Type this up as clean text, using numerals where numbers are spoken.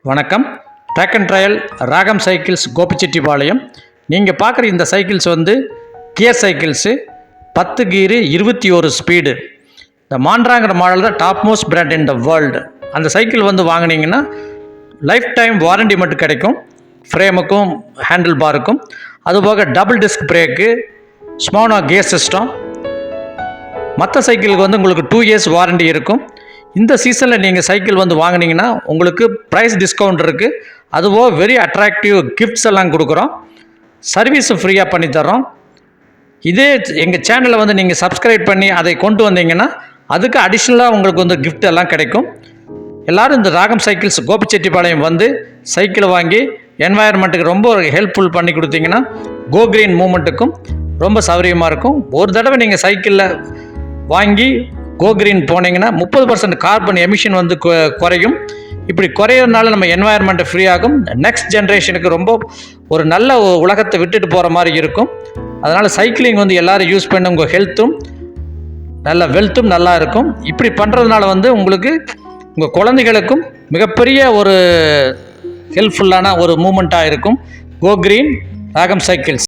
வணக்கம். Track and trial ராகம் cycles Gobichettipalayam. நீங்கள் பார்க்குற இந்த சைக்கிள்ஸ் வந்து கியர் சைக்கிள்ஸு 10 கீரு 21 ஸ்பீடு. இந்த மாண்ட்ராங்கிற மாடல் தான் top most brand in the world. அந்த சைக்கிள் வந்து வாங்கினீங்கன்னா லைஃப் டைம் வாரண்டி மட்டும் கிடைக்கும், ஃப்ரேமுக்கும் ஹேண்டில் பாருக்கும். அதுபோக double disc brake, Shimano gear system. மற்ற சைக்கிளுக்கு வந்து உங்களுக்கு 2 இயர்ஸ் வாரண்டி இருக்கும். இந்த சீசனில் நீங்கள் சைக்கிள் வந்து வாங்கினீங்கன்னா உங்களுக்கு ப்ரைஸ் டிஸ்கவுண்ட் இருக்குது. அதுவோ வெரி அட்ராக்டிவ் கிஃப்ட்ஸ் எல்லாம் கொடுக்குறோம். சர்வீஸும் ஃப்ரீயாக பண்ணித்தரோம். இதே எங்கள் சேனலை வந்து நீங்கள் சப்ஸ்கிரைப் பண்ணி அதை கொண்டு வந்தீங்கன்னா அதுக்கு அடிஷ்னலாக உங்களுக்கு வந்து கிஃப்ட் எல்லாம் கிடைக்கும். எல்லோரும் இந்த ராகம் சைக்கிள்ஸ் கோபிச்செட்டிப்பாளையம் வந்து சைக்கிளை வாங்கி என்வாயர்மெண்ட்டுக்கு ரொம்ப ஹெல்ப்ஃபுல் பண்ணி கொடுத்தீங்கன்னா கோ கிரீன் மூமெண்ட்டுக்கும் ரொம்ப சௌகரியமாக இருக்கும். ஒரு தடவை நீங்கள் சைக்கிளில் வாங்கி கோ கிரீன் போனீங்கன்னா 30% கார்பன் எமிஷன் வந்து குறையும். இப்படி குறையிறதுனால நம்ம என்வாயர்மெண்ட்டு ஃப்ரீ ஆகும். நெக்ஸ்ட் ஜென்ரேஷனுக்கு ரொம்ப ஒரு நல்ல உலகத்தை விட்டுட்டு போகிற மாதிரி இருக்கும். அதனால் சைக்கிளிங் வந்து எல்லோரும் யூஸ் பண்ணி உங்கள் ஹெல்த்தும் நல்ல வெல்த்தும் நல்லா இருக்கும். இப்படி பண்ணுறதுனால வந்து உங்களுக்கு உங்கள் குழந்தைகளுக்கும் மிகப்பெரிய ஒரு ஹெல்ப்ஃபுல்லான ஒரு மூமெண்ட்டாக இருக்கும். கோ கிரீன் ராகம் சைக்கிள்ஸ்.